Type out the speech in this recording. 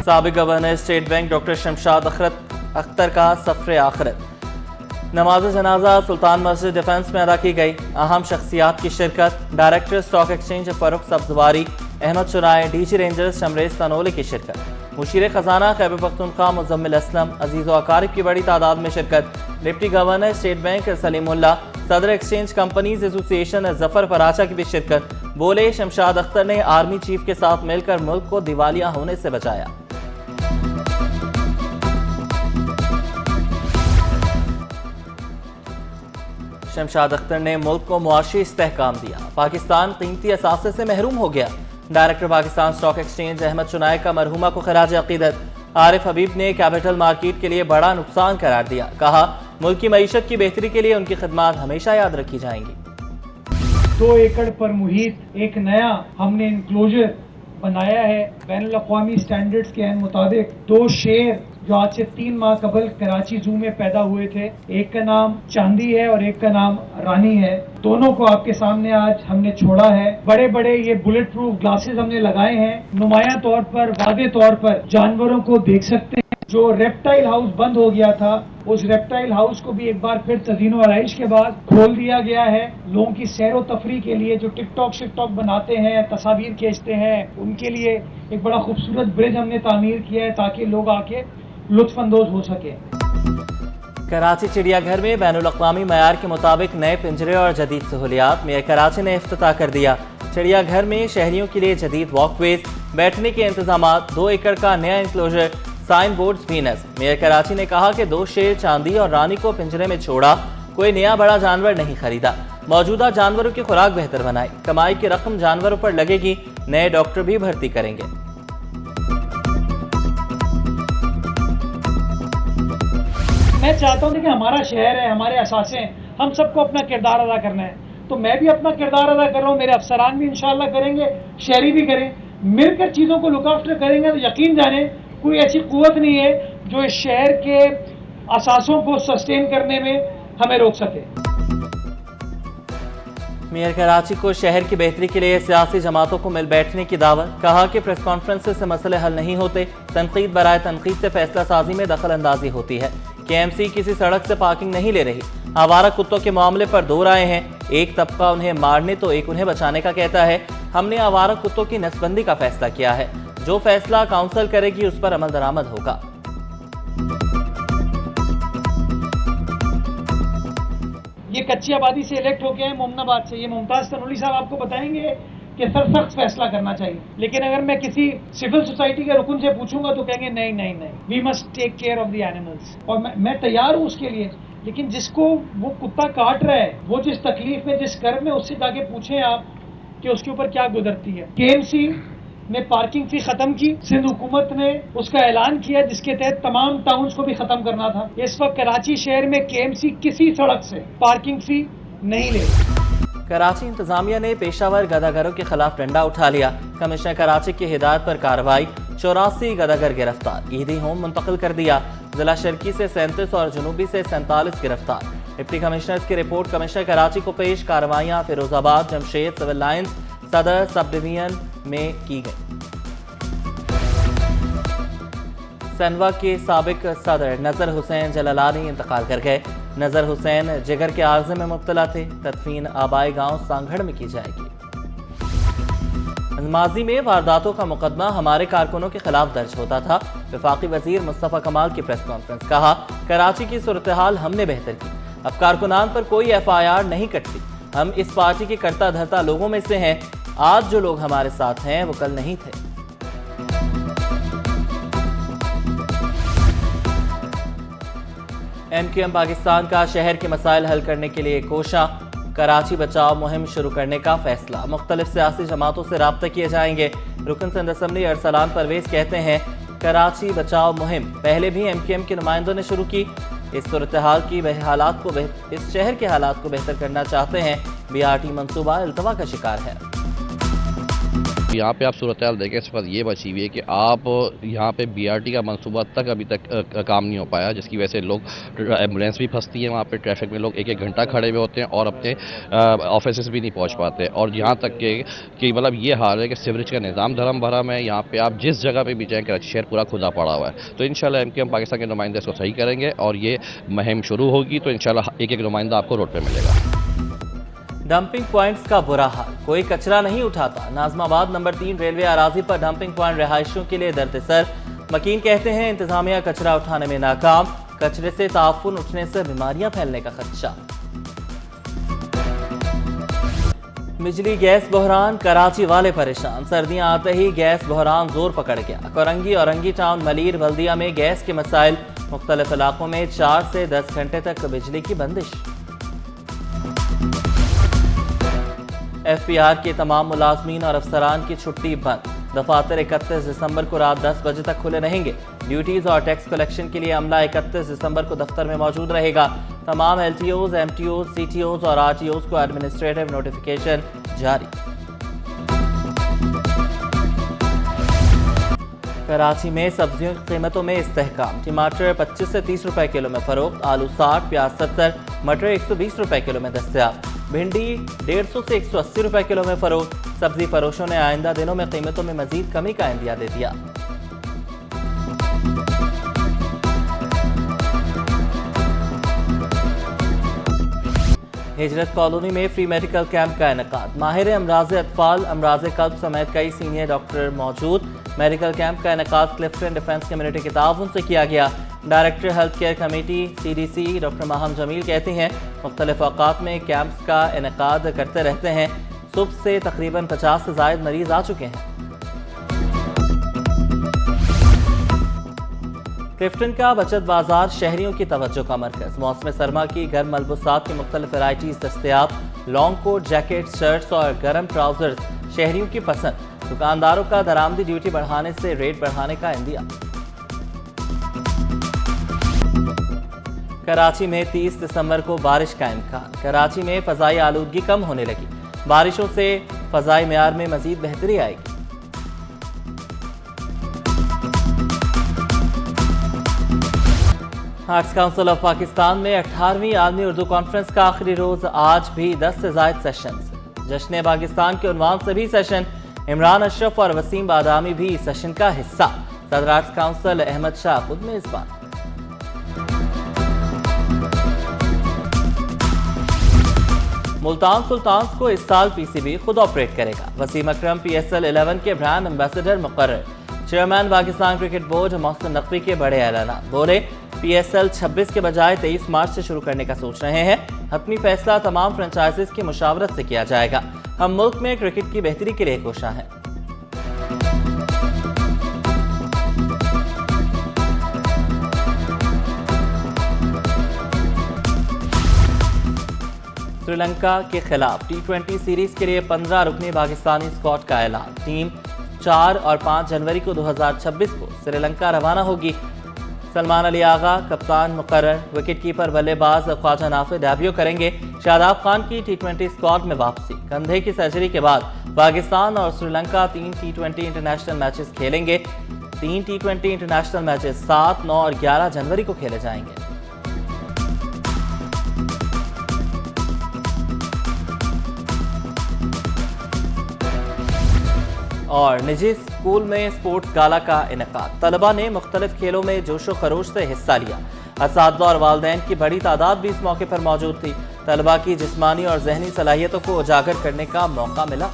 साबिक governor state bank doctor Shamshad Akhtar का सफ़र आखिरत। नमाज जनाजा सुल्तान मस्जिद डिफेंस में अदा की गई। अहम शख्सियात की शिरकत। Director stock exchange Farooq Sabzwari, Ahmed Chinoy, DG Rangers Shamraiz Tanoli की शिरकत। मुशीर खजाना खैबर पख्तूनख्वा मुजम्मिल असलम, अजीज़ व अकारिब की बड़ी तादाद में शिरकत। Deputy governor state bank Salimullah, सदर exchange companies association Zafar Paracha की भी शिरकत। बोले, शमशाद अख्तर ने आर्मी चीफ के साथ मिलकर मुल्क को दिवालिया होने से बचाया। शमशाद अख्तर ने मुल्क को मुआशी इस्तेहकाम दिया। पाकिस्तान कीमती असासे से महरूम हो गया। Director Pakistan stock exchange Ahmed Chinoy का मरहुमा को खराज अकीदत। आरिफ हबीब ने कैपिटल मार्केट के लिए बड़ा नुकसान करार दिया। कहा, मुल्क की मईशत की बेहतरी के लिए उनकी खिदमत हमेशा याद रखी जाएंगी। 2 एकड़ पर मुहित एक नया हमने इंक्लोजर बनाया है। बैनुल-अक़वामी स्टैंडर्ड्स के मुताबिक 2 शेर जो आज से 3 माह कबल कराची जू में पैदा हुए थे, एक का नाम चांदी है और एक का नाम रानी है। दोनों को आपके सामने आज हमने छोड़ा है। बड़े बड़े ये बुलेट प्रूफ ग्लासेस हमने लगाए हैं। नुमाया तौर पर, वादे तौर पर जानवरों को देख सकते हैं। जो रेप्टाइल हाउस बंद हो गया था, उस रेप्टाइल हाउस को भी एक बार फिर तज़ीनो आराइश के बाद खोल दिया गया है। लोगों की सैरो तफरी के लिए जो टिकटॉक शिकटॉक बनाते हैं, तस्वीर खींचते हैं, उनके लिए एक बड़ा खूबसूरत ब्रिज हमने तामीर किया है ताकि लोग आके लुत्फ अंदोज हो सके। कराची चिड़ियाघर में बैनुल-अक़वामी मयार के मुताबिक नए पिंजरे और जदीद सहूलियात। मेयर कराची ने इफ्तिताह कर दिया। चिड़ियाघर में शहरियों के लिए जदीद वॉकवेज, बैठने के इंतजाम, 2 एकड़ का नया इंक्लोजर, साइन बोर्ड्स भी नस्ब। मेयर कराची ने कहा कि 2 शेर, चांदी और रानी को पिंजरे में छोड़ा, कोई नया बड़ा जानवर नहीं खरीदा। मौजूदा जानवरों की खुराक बेहतर बनाई। कमाई की रकम जानवरों पर लगेगी। नए डॉक्टर भी भर्ती करेंगे। मैं चाहता हूँ कि हमारा शहर है, हमारे असासे हैं, हम सबको अपना किरदार अदा करना है। तो मैं भी अपना किरदार अदा कर रहा हूँ, मेरे अफसरान भी इंशाल्लाह करेंगे, शहरी भी करें। मिलकर चीज़ों को लुक आफ्टर करेंगे तो यकीन जाने कोई ऐसी कुव्वत नहीं है जो इस शहर के असासों को सस्टेन करने में हमें रोक सके। मेयर कराची को शहर की बेहतरी के लिए सियासी जमातों को मिल बैठने की दावत। कहा कि प्रेस कॉन्फ्रेंस से मसले हल नहीं होते, तनकीद बराए तनकीद से फैसला साजी में दखल अंदाजी होती है। KMC किसी सड़क से पार्किंग नहीं ले रही। आवारा कुत्तों के मामले पर 2 राय हैं। एक तबका उन्हें मारने तो एक उन्हें बचाने का कहता है। हमने आवारा कुत्तों की नसबंदी का फैसला किया है। जो फैसला काउंसिल करेगी उस पर अमल दरामद होगा। ये कच्ची आबादी से इलेक्ट होके हैं, मोमनाबाद से। ये मुमताज तनोली साहब आपको बताएंगे कि सख्त फैसला करना चाहिए। लेकिन अगर मैं किसी सिविल सोसाइटी के रुकन से पूछूंगा तो कहेंगे नहीं नहीं नहीं, we must take care of the animals. और मैं तैयार हूँ उसके लिए। लेकिन जिसको वो कुत्ता काट रहा है, वो जिस तकलीफ में, जिस कर्म में, उससे जाके पूछें आप कि उसके ऊपर क्या गुजरती है। KMC ने पार्किंग फी खत्म की। सिंध हुकूमत ने उसका ऐलान किया जिसके तहत तमाम टाउन्स को भी खत्म करना था। इस वक्त कराची शहर में KMC किसी सड़क से पार्किंग फी नहीं ले। कराची इंतजामिया ने पेशावर गदागरों के खिलाफ डंडा उठा लिया। कमिश्नर कराची की हिदायत पर कार्रवाई। 84 गदागर गिरफ्तार। ईदी होम मुंतकिल कर दिया। जिला शर्की से 37 और जुनूबी से 47 गिरफ्तार। डिप्टी कमिश्नर्स की रिपोर्ट कमिश्नर कराची को पेश। कार्रवाइयाँ फिरोजाबाद, जमशेद, सिविल लाइन्स, सदर सब डिवीजन में की गई। सनवा के साबिक सदर नजर हुसैन जलालानी इंतकाल कर गए। नजर हुसैन जिगर के आर्जे में मुब्तला थे। तदफीन आबाई गांव सांगढ़ में की जाएगी। माजी में वारदातों का मुकदमा हमारे कारकुनों के खिलाफ दर्ज होता था। वफाकी वजीर मुस्तफ़ा कमाल की प्रेस कॉन्फ्रेंस। कहा, कराची की सूरत हाल हमने बेहतर की। अब कारकुनान पर कोई FIR नहीं कटती। हम इस पार्टी के करता धरता लोगों में से हैं। आज जो लोग हमारे साथ हैं वो कल नहीं थे। MQM पाकिस्तान का शहर के मसाइल हल करने के लिए कोशा। कराची बचाओ मुहिम शुरू करने का फैसला। मुख्तलिफ सियासी जमातों से राब्ता किए जाएंगे। रुकन सिंध असम्बली अरसलान परवेज कहते हैं, कराची बचाओ मुहिम पहले भी MQM के नुमाइंदों ने शुरू की। इस सूरत हाल की इस शहर के हालात को बेहतर करना चाहते हैं। BRT मंसूबा इल्तवा का शिकार है। यहाँ पे आप सूरत हाल देखें, इस वक्त ये बची हुई है कि आप यहाँ पे BRT का मंसूबा तक अभी तक काम नहीं हो पाया, जिसकी वजह से लोग एम्बुलेंस भी फंसती है वहाँ पे, ट्रैफिक में लोग एक एक घंटा खड़े हुए होते हैं और अपने ऑफिस भी नहीं पहुँच पाते। और यहाँ तक कि मतलब ये हाल है कि सीवरेज का निज़ाम धर्म भरम है। यहाँ पे आप जिस जगह पे भी जाएँ, कराची शहर पूरा खुदा पड़ा हुआ है। तो इंशाल्लाह MQM पाकिस्तान के नुमाइंदे इसको सही करेंगे और ये मुहिम शुरू होगी तो इंशाल्लाह एक एक नुमाइंदा आपको रोड पर मिलेगा। डंपिंग पॉइंट्स का बुरा हाल, कोई कचरा नहीं उठाता। नाजमाबाद नंबर 3 रेलवे अराजी पर डंपिंग पॉइंट रिहायशियों के लिए दर्द-ए-सर। मकीन कहते हैं इंतजामिया कचरा उठाने में नाकाम, कचरे से ताफुन उठने से बीमारियां फैलने का खदशा। बिजली गैस बहरान, कराची वाले परेशान। सर्दियां आते ही गैस बहरान जोर पकड़ गया। कोरंगी औरंगी टाउन मलीर बल्दिया में गैस के मसाइल, मुख्तलिफ इलाकों में 4 से 10 घंटे तक बिजली की बंदिश। FPR के तमाम मुलाजमीन और अफसरान की छुट्टी बंद। दफातर 31 दिसंबर को रात 10 बजे तक खुले रहेंगे। ड्यूटीज और टैक्स कलेक्शन के लिए अमला 31 दिसंबर को दफ्तर में मौजूद रहेगा। तमाम LTOs, MTOs, CTOs और RTOs को एडमिनिस्ट्रेटिव नोटिफिकेशन जारी। कराची में सब्जियों की कीमतों में इस्तेहकाम। टमाटर 25 से 30 रुपए किलो में फरोख्त, आलू 60, प्याज 70, मटर 120 रुपए किलो में दस्तयाब, भिंडी 150 से 180 रुपए किलो में फरोख्त। सब्जी फरोशों ने आइंदा दिनों में कीमतों में मजीद कमी का इंदिया दे दिया। हिजरत कॉलोनी में फ्री मेडिकल कैंप का इनेकाद। माहिर अमराज़ अतफाल, अमराज़ कल्ब समेत कई सीनियर डॉक्टर मौजूद। मेडिकल कैंप का इनेकाद क्लिफ्टन डिफेंस कम्युनिटी के ताउन से किया गया। Director health care committee CDC doctor Maham Jamil कहते हैं मुख्तलिफ औकात में कैंप्स का इनेकाद करते रहते हैं। सुबह से तकरीबन 50 से ज़ायद मरीज आ चुके हैं। क्लिफ्टन का बचत बाजार शहरियों की तवज्जो का मरकज। मौसम सरमा की गर्म मलबूसात की मुख्तलिफ वैराइटीज दस्तयाब। लॉन्ग कोट, जैकेट, शर्ट्स और गर्म ट्राउजर्स शहरियों की पसंद। दुकानदारों का दरामदी ड्यूटी बढ़ाने से रेट बढ़ाने का इंदिया। कराची में 30 दिसंबर को बारिश का इम्कान। कराची में फ़ज़ाई आलूदगी कम होने लगी। बारिशों से फ़ज़ाई मेयार में मज़ीद बेहतरी आएगी। आर्ट्स काउंसिल ऑफ पाकिस्तान में 18वीं आलमी उर्दू कॉन्फ्रेंस का आखिरी रोज आज भी 10 से ज़ायद सेशंस। जश्न पाकिस्तान के उन्वान से भी सेशन। इमरान अशरफ और वसीम बादामी भी सेशन का हिस्सा। सदर आर्ट्स काउंसिल अहमद शाह खुद मेज़बान। मुल्तान सुल्तान्स को इस साल PCB खुद ऑपरेट करेगा। वसीम अकरम PSL 11 के ब्रांड एम्बेसडर मुकर्रर। Chairman Pakistan cricket board Mohsin Naqvi के बड़े ऐलान। बोले PSL 26 के बजाय 23 मार्च से शुरू करने का सोच रहे हैं। हतमी फैसला तमाम फ्रेंचाइजीज की मुशावरत से किया जाएगा। हम मुल्क में क्रिकेट की बेहतरी के लिए कोशा हैं। श्रीलंका के खिलाफ T20 सीरीज के लिए 15 रुकनी पाकिस्तानी स्क्वाड का ऐलान। टीम 4 और 5 जनवरी को 2026 को श्रीलंका रवाना होगी। सलमान अली आगा कप्तान मुकर्रर। विकेट कीपर बल्लेबाज ख्वाजा नाफिद डेब्यू करेंगे। शादाब खान की T20 स्क्वाड में वापसी। कंधे की सर्जरी के बाद पाकिस्तान और श्रीलंका 3 T20 इंटरनेशनल मैचेस खेलेंगे। 3 T20 इंटरनेशनल मैचेस 7, 9 और 11 जनवरी को खेले जाएंगे। और निजी स्कूल में स्पोर्ट्स गाला का इनेकाद। तलबा ने मुख्तलिफ खेलों में जोशो खरोश से हिस्सा लिया। असातिज़ा और वालिदैन की बड़ी तादाद भी इस मौके पर मौजूद थी। तलबा की जिस्मानी और जहनी सलाहियतों को उजागर करने का मौका मिला।